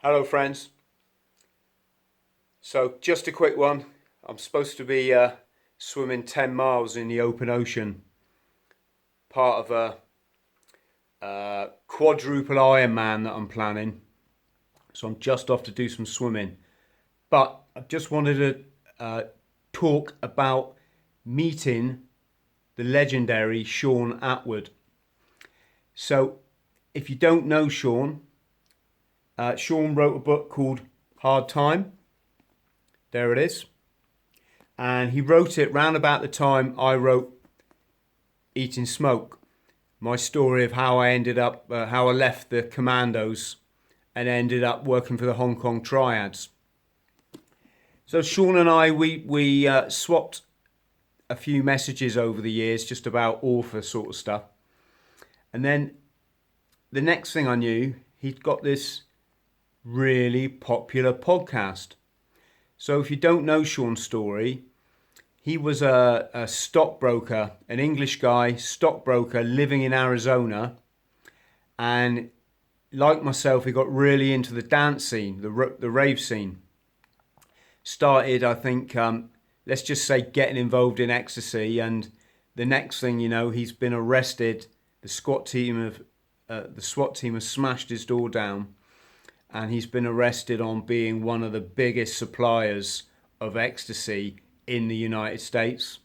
Hello friends. So just a quick one. I'm supposed to be swimming 10 miles in the open ocean, part of a quadruple Ironman that I'm planning. So I'm just off to do some swimming. But I just wanted to talk about meeting the legendary Shaun Attwood. So if you don't know Shaun, Shaun wrote a book called Hard Time. There it is. And he wrote it round about the time I wrote Eating Smoke, my story of how I ended up, how I left the commandos and ended up working for the Hong Kong Triads. So Shaun and I, we swapped a few messages over the years, just about author sort of stuff. And then the next thing I knew, he'd got this really popular podcast. So if you don't know Shaun's story, he was a stockbroker, an English guy, stockbroker living in Arizona. And like myself, he got really into the dance scene, the rave scene. Started, I think, let's just say getting involved in ecstasy. And the next thing you know, he's been arrested. The SWAT team has smashed his door down. And he's been arrested on being one of the biggest suppliers of ecstasy in the United States.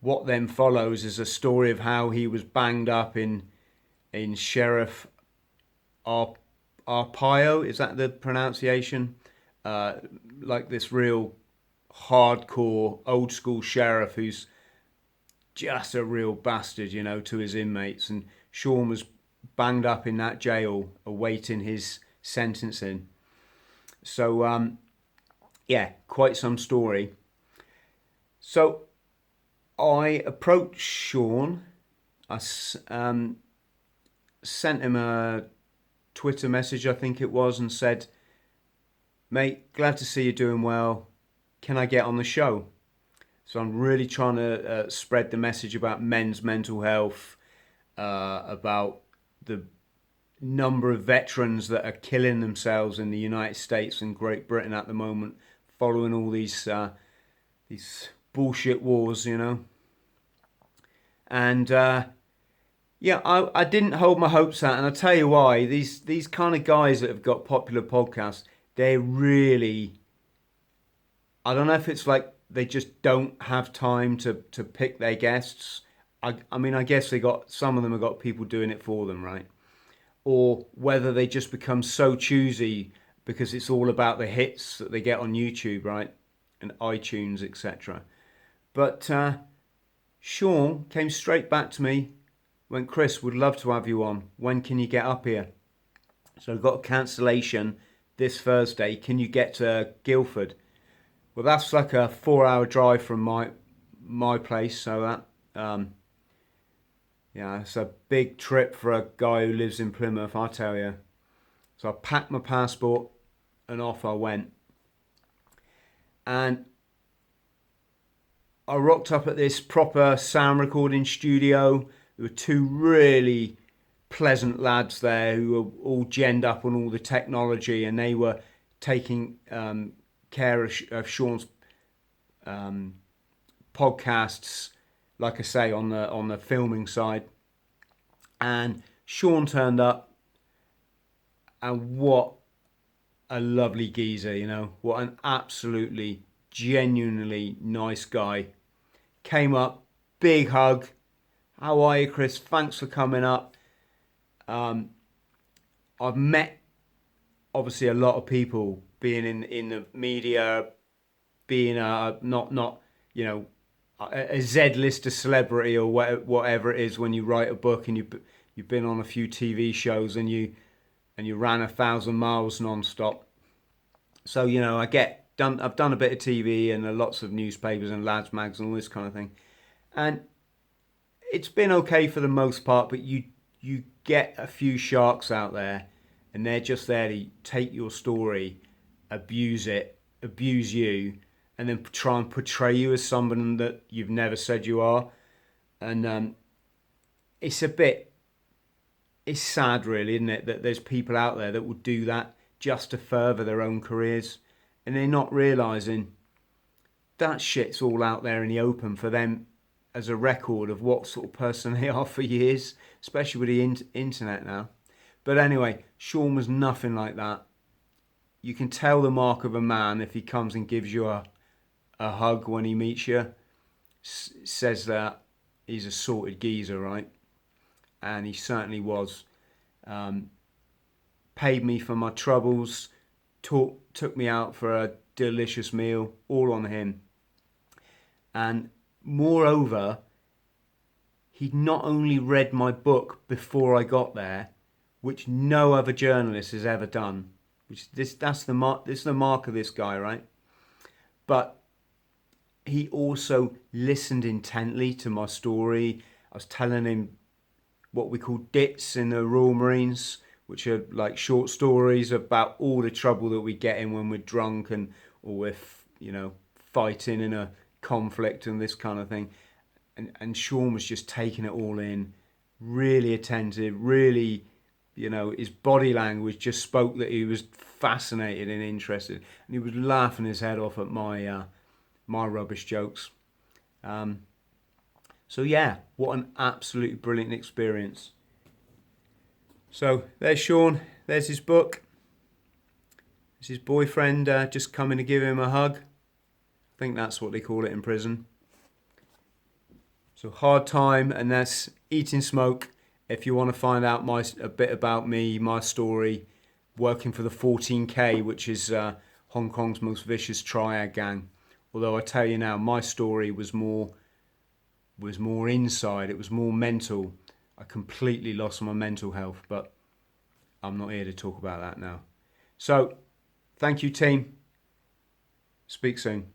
What then follows is a story of how he was banged up in Sheriff Arpaio, is that the pronunciation? Like this real hardcore old school sheriff who's just a real bastard, to his inmates. And Shaun was banged up in that jail awaiting his sentencing. So yeah, quite some story. So I approached Shaun. I sent him a Twitter message, I think it was, and said, mate, glad to see you doing well. Can I get on the show? So I'm really trying to spread the message about men's mental health, about the number of veterans that are killing themselves in the United States and Great Britain at the moment, following all these bullshit wars, And yeah, I didn't hold my hopes out, and I'll tell you why. These kind of guys that have got popular podcasts, they really, I don't know if it's like they just don't have time to pick their guests. I mean, I guess some of them have got people doing it for them, right? Or whether they just become so choosy because it's all about the hits that they get on YouTube, right? And iTunes, etc. But Shaun came straight back to me, went, Chris, would love to have you on. When can you get up here? So I've got a cancellation this Thursday. Can you get to Guildford? Well, that's like a 4-hour drive from my place. So that, yeah, it's a big trip for a guy who lives in Plymouth, I tell you. So I packed my passport and off I went. And I rocked up at this proper sound recording studio. There were two really pleasant lads there who were all genned up on all the technology, and they were taking care of Shaun's podcasts, like I say, on the filming side. And Shaun turned up, and what a lovely geezer, what an absolutely genuinely nice guy. Came up, big hug. How are you, Chris? Thanks for coming up. I've met obviously a lot of people being in the media, being not a Z-lister celebrity or whatever it is when you write a book and you've been on a few TV shows and you ran 1,000 miles non-stop. So I've done a bit of TV and lots of newspapers and lads mags and all this kind of thing, and it's been okay for the most part. But you get a few sharks out there, and they're just there to take your story, abuse you, and then try and portray you as someone that you've never said you are. And it's sad, really, isn't it, that there's people out there that will do that just to further their own careers, and they're not realising that shit's all out there in the open for them as a record of what sort of person they are for years, especially with the internet now. But anyway, Shaun was nothing like that. You can tell the mark of a man if he comes and gives you a hug when he meets you, says that he's a sorted geezer, right? And he certainly was. Paid me for my troubles, took me out for a delicious meal, all on him. And moreover, he'd not only read my book before I got there, which no other journalist has ever done. This is the mark of this guy, right? But he also listened intently to my story. I was telling him what we call dits in the Royal Marines, which are like short stories about all the trouble that we get in when we're drunk or we're, fighting in a conflict and this kind of thing. And Shaun was just taking it all in, really attentive, really, his body language just spoke that he was fascinated and interested. And he was laughing his head off at my rubbish jokes. So yeah, what an absolutely brilliant experience. So there's Shaun, there's his book. There's his boyfriend just coming to give him a hug. I think that's what they call it in prison. So hard time, and that's Eating Smoke. If you want to find out a bit about me, my story, working for the 14K, which is Hong Kong's most vicious Triad gang. Although I tell you now, my story was more inside. It was more mental. I completely lost my mental health, but I'm not here to talk about that now. So, thank you, team. Speak soon.